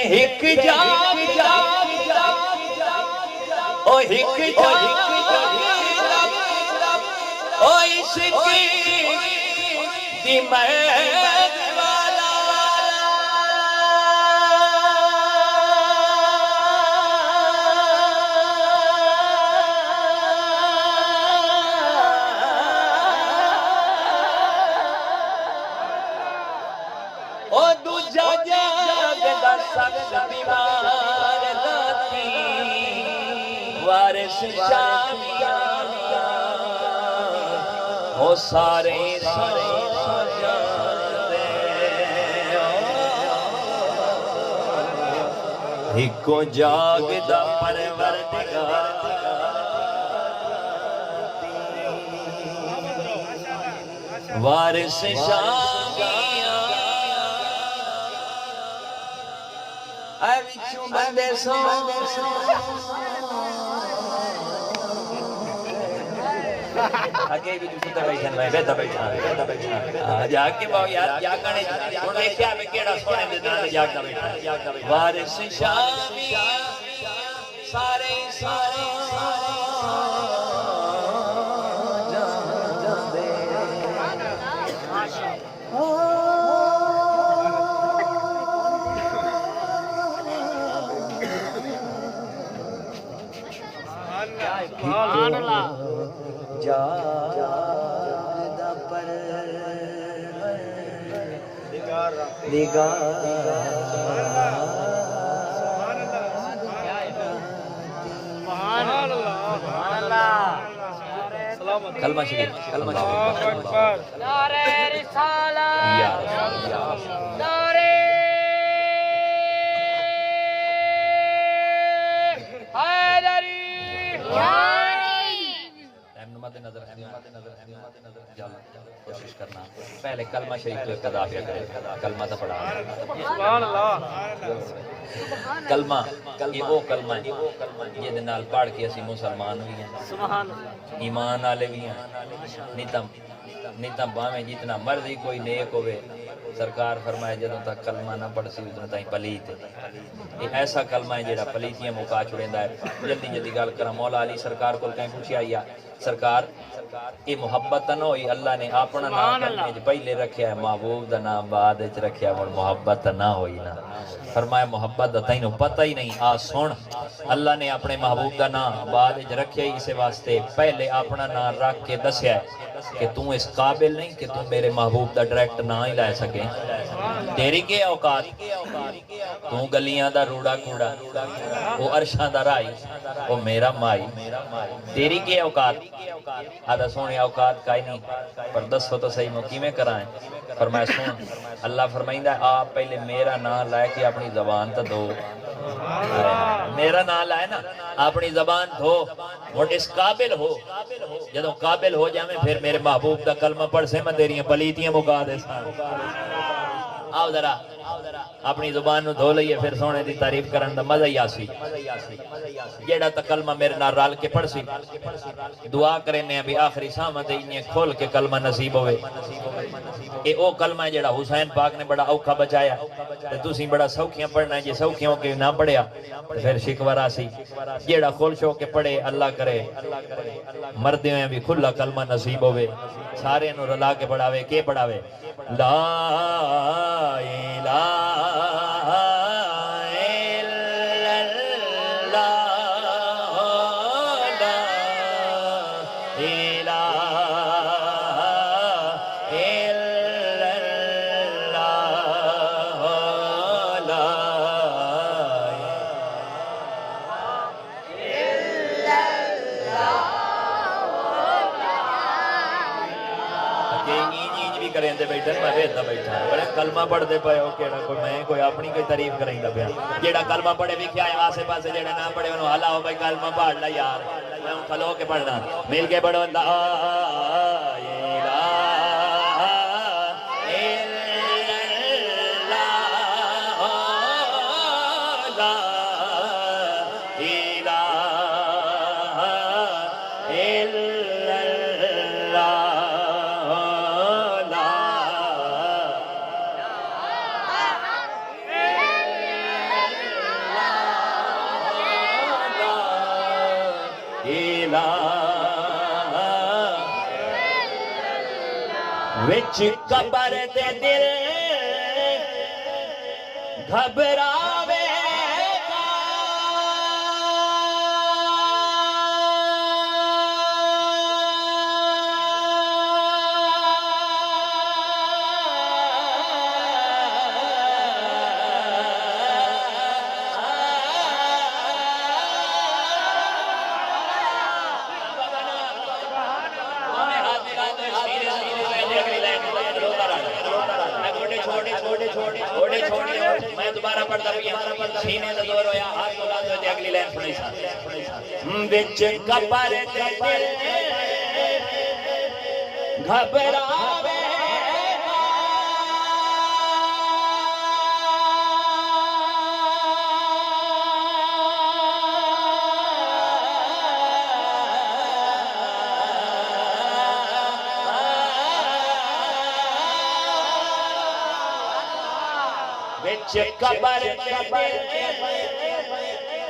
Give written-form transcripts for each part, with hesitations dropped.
ایک جاگ او ایک جاگ او عشق دی مہک والا او دوجا جاگدا سخت بیمار راتی وارث شامیاں او سارے جاندے ہکو جاگدا پروردگار وارث شامیاں اے وچوں بندے سو آگے بھی تسی تے بیٹھن میں بیٹھا جا کے باو یار کیا کرنے ہن دیکھیا میں کیڑا سونے دے نال جاگدا بیٹھا وارث شامی سارے جاندے سبحان اللہ جاگدا کلمہ شریف نعرہ رسالت نعرہ حیدری کوشش کرنا پہلے کلمہ شریف کو اقتدا کیا کرے کلمہ تو پڑھا سبحان اللہ کلمہ یہ وہ کلمہ ہے یہ نال پڑھ کے اسی مسلمان بھی ہیں سبحان ایمان والے بھی ہیں نیتم باویں جتنا مرضی کوئی نیک ہوئے سرکار فرمائے جدوں تک کلمہ نہ پڑھ سی اتنا تائیں پلیت ہے یہ ایسا کلمہ ہے جیڑا پلیتیاں مکا چھڑیندا ہے جلدی گل کرا مولا علی سرکار کو کہیں پوچھیا یا سرکار یہ محبت نہ ہوئی اللہ نے اپنا نام کلمے وچ پہلے رکھیا ہے محبوب دا نام بعد وچ رکھیا ہے محبت نہ ہوئی نا فرمایا محبت دا تینوں پتہ ہی نہیں آ سن اللہ نے اپنے محبوب دا نام بعد وچ رکھیا ہی اسے واسطے پہلے اپنا نام رکھ کے دسیا ہے کہ تم اس قابل نہیں کہ تم میرے محبوب دا ڈائریکٹ نام ہی لے سکے تیری کے اوقات تو گلیاں دا روڑا کوڑا وہ عرشاں دا رائی وہ میرا مائی تیری کے اوقات آدھا سونے اوقات کا ہی نہیں پر دسو تو صحیح موقع میں کرائیں فرمایا سن اللہ فرمائندہ ہے آپ پہلے میرا نام لائے کہ اپنی زبان تا دو میرا نام لائے نا اپنی زبان دھو اور اس قابل ہو جدو قابل ہو جائیں پھر میرے محبوب دا کلمہ پڑھ سے میں تیریاں پلیتیاں مکا دے سان آؤ ذرا اپنی زبان نو دھو لئیے پھر سونے دی تعریف کرن دا مزہ ہی آسی جیڑا تا کلمہ میرے نال رال کے پڑھ سی دعا کرنے ابھی آخری سامت انہیں کھول کے کلمہ نصیب ہوئے اے او کلمہ ہے جیڑا حسین پاک نے بڑا اوکھا بچایا تُسی بڑا سوکھیاں پڑھنا ہے جی سوکھیوں کے نہ پڑھیا پھر شکور آسی جیڑا کھول شو کے پڑھے اللہ کرے مردے ہیں بھی کھلا کلمہ نصیب ہوئے سارے انہوں رلا کے پڑھاوے کے پڑھاوے لا الہ الا اللہ لا الہ الا اللہ لا کریں دے بیٹھے میں بھیجتا بیٹھا بڑے کلمہ پڑھ دے پائے ہو کیڑا کوئی میں کوئی اپنی کوئی تعریف کریں دا پیا جیڑا کلمہ پڑھے بھی کیا ہے آسے پاسے جیڑا نہ پڑھے انہوں حالا ہو بھائی کلمہ پڑھ لا یار میں ان کھلو کے پڑھنا مل کے پڑھو لا وچ قبر دے دل گھبراوے گا میں دوبارہ پڑھتا بھی سینے سے دور ہویا ہاتھ کو لازو دے اگلی لائن سنی سا وچ قبر دے دل گھبراوے وچ قبر دے دل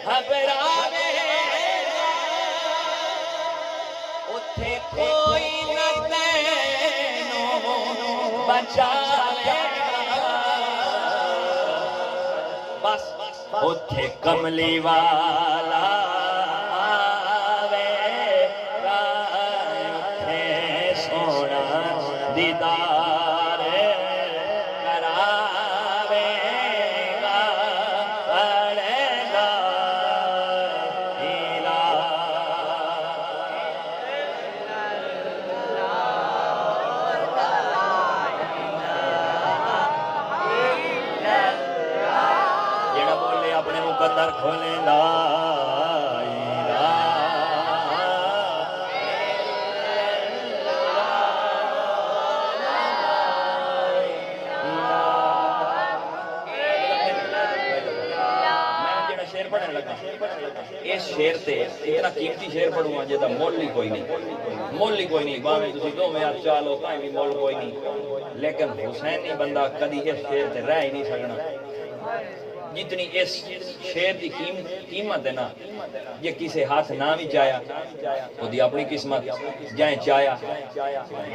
گھبراوے اتھے کوئی نہ تینوں بچاوے بس اتھے کملی والا آوے گا اتھے سونا دیدار کراوے گا پڑے گا جڑا بولے اپنے مقدر کھولے لا اس شیر تے اتنا قیمتی شیر پڑھوں گا جیتا مول ہی کوئی نہیں باہمیں تسی دو میں آپ چالو تائیں بھی مول کوئی نہیں لیکن حسینی بندہ کدی اس شیر تے رہ ہی نہیں سکنا جتنی اس شیر دی قیمت ہے نا یہ کسی ہاتھ نہ بھی چایا وہ دی اپنی قسمت جائیں چایا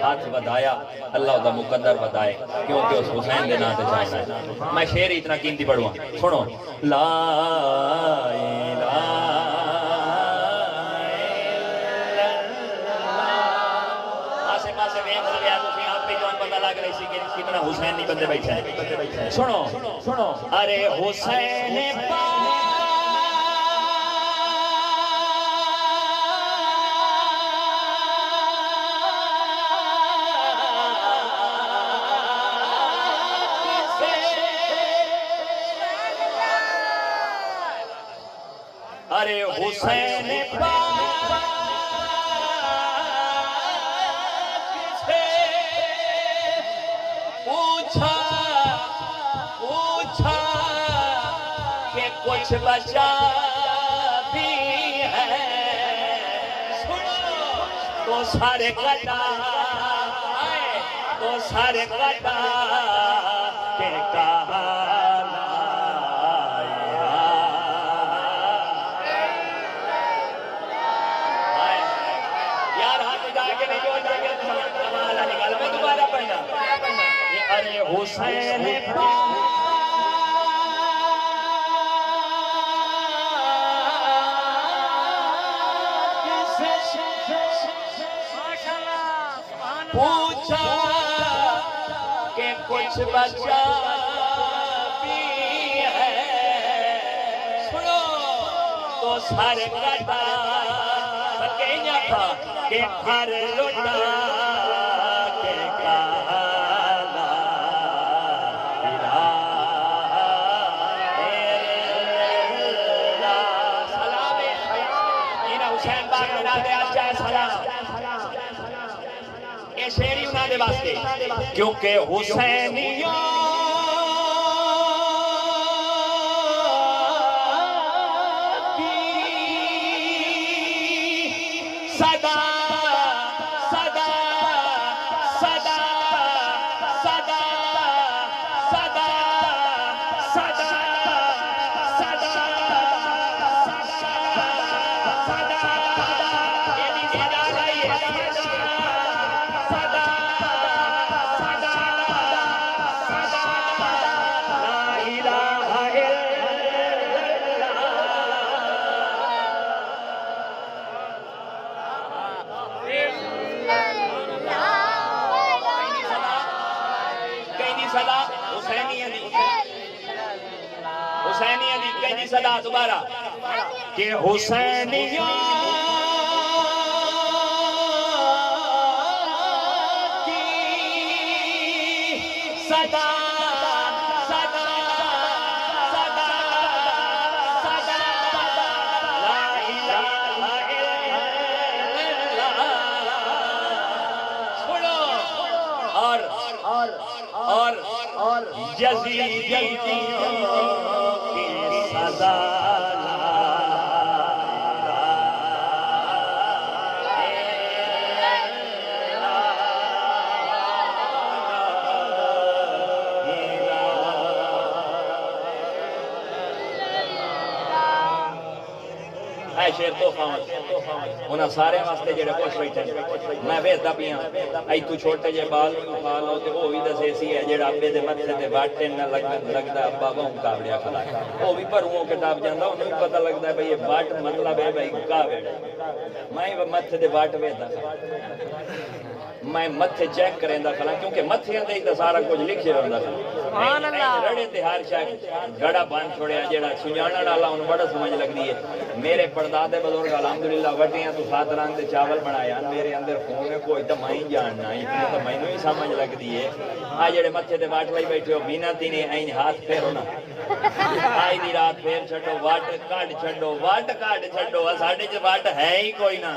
ہاتھ بدایا اللہ دا مقدر بدائے کیونکہ اس حسین دے نام تے چاہنا ہے میں شیر اتنا قیمتی پڑھوں سنو لا کتنا حسینی بندے بیٹھے ہیں سنو ارے حسین ارے حسین کچھ بچا بھی ہے تو سارے کٹا کے کہا یار ہاتھ جا کے نہیں جو جا کے کمالا نکالا میں دوبارہ پڑھنا ارے حسین پوچھا کہ کچھ بچا بھی ہے سنو تو سارے کٹا بکیاں تھا کہ ہر لوٹا کے کہا لا الہ الا سلام انہا حسین باغ بنا دے آج جائے سلام شیری انہاں دے واسطے کیونکہ حسینیوں کی صدا صدا صدا صدا صدا صدا صدا صدا حسینیہ دی کہیں صدا دوبارہ کہ حسینیہ کی صدا اور یزیدیوں کی صدا شیر تحفہ انہاں سارے واسطے جڑے خوش بیٹھے میں ویسدا پیاں ائی تو چھوٹے جے بال اٹھا لو تے او وی دسے سی ہے جڑا ابے دے متھے تے واٹے نہ لگدا ابا بہوں کاوڑیا کھڑا او وی پروں کتاب جاندا اونوں بھی پتہ لگدا ہے بھئی یہ واٹ مطلب ہے بھئی کاوڑ میں متھے تے واٹ ویسدا میں متھے چیک کریندا کھڑا کیونکہ متھے تے تے سارا کچھ لکھیا ہوندا سبحان اللہ رڑے تے ہر شے گڑا بن چھوڑیا جڑا سنجانا والا اون بڑا سمجھ لگدی ہے میرے پردادے بزرگ الحمدللہ وٹیاں تو 7 رنگ دے چاول بنایا میرے اندر خون میں کوئی تے میں جاننا ہی تے مینوں ہی سمجھ لگدی ہے آ جڑے متھے تے واٹ لائی بیٹھے ہو بینا تینے این ہاتھ پھیرو نا آئی دی رات پھیر چھڈو واٹ کڈ چھڈو ساڈے چ واٹ ہے ہی کوئی نہ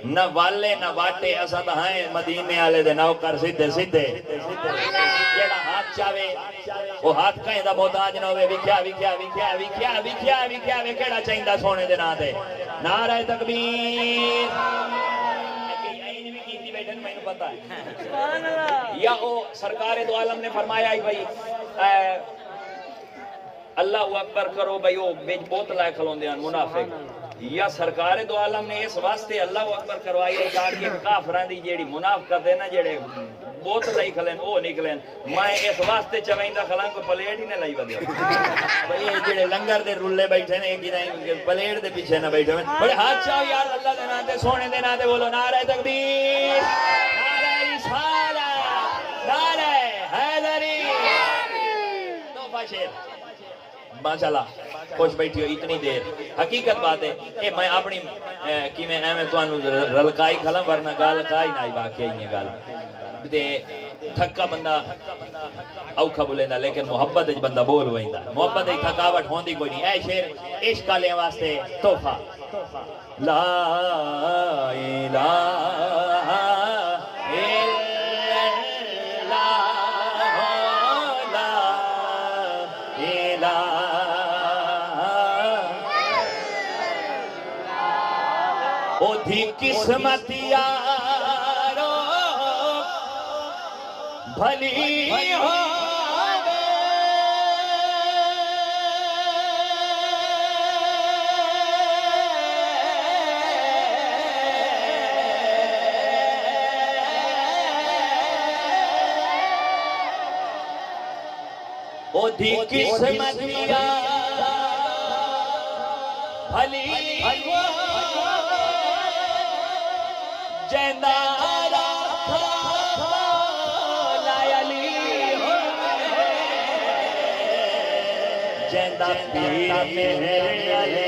نہ والے نہ واٹے اساں تاں ہیں مدینے والے دے نوکر سیدھے جیڑا ہاتھ چاوے وہ ہاتھ کہیں دا محتاج نہ ہوے وکھیا وے کیڑا چاہیندا سونے دے نام تے نعرہ تکبیر این وی کیتی بیٹھن مینوں پتہ ہے سبحان اللہ یا او سرکار دو عالم نے فرمایا ہی بھائی اللہ اکبر کرو بھائی وہ وچ بوتل لائے کھلوندے ہیں منافق یا سرکار دو عالم نے اس واسطے اللہ اکبر کروائی ہے تاکہ کافراں دی جیڑی منافقت ہے نا جڑے بوتل لئی کھلن او نکلن میں اس واسطے چویندا کھلاں کو پلیٹ ہی نہ لئی ودے بھئی یہ جڑے لنگر دے رولے بیٹھے نے کہ پلیٹ دے پیچھے نہ بیٹھے بڑے ہاتھ چاہو یار اللہ دے نام تے سونے دے نام تے بولو نعرہ تکبیر نعرہ رسالت نعرہ حیدری توفہ شیر ماشاءاللہ خوش بیٹھی ہو اتنی دیر حقیقت بات ہے کہ میں اپنی کی میں ایویں تانوں رلکائی کھلاں ورنہ گل کائی نہ واقعی یہ گل تے تھکا بندہ اوکھا بولیندا لیکن محبت وچ بندہ بول ویندا محبت وچ تھکاوٹ ہوندی کوئی نہیں اے شعر عشق والے واسطے تحفہ لا الہ دی قسمت یارو بھلی ہووے او دی قسمت یارو بھلی جندارا لائلی جندہ پیر میرے علی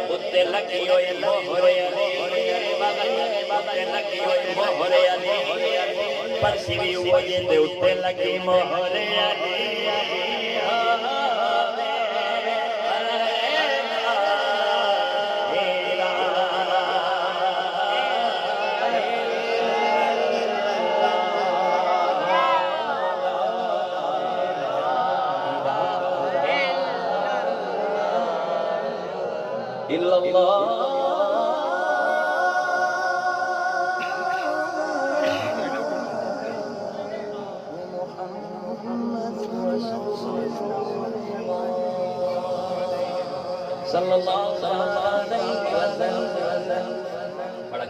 اتے لگی ہوئے موہرے علی اتے لگی ہوئے موہرے علی پرسیوی ہوئے جندے اتے لگی موہرے علی إلا الله صلى الله عليه وسلم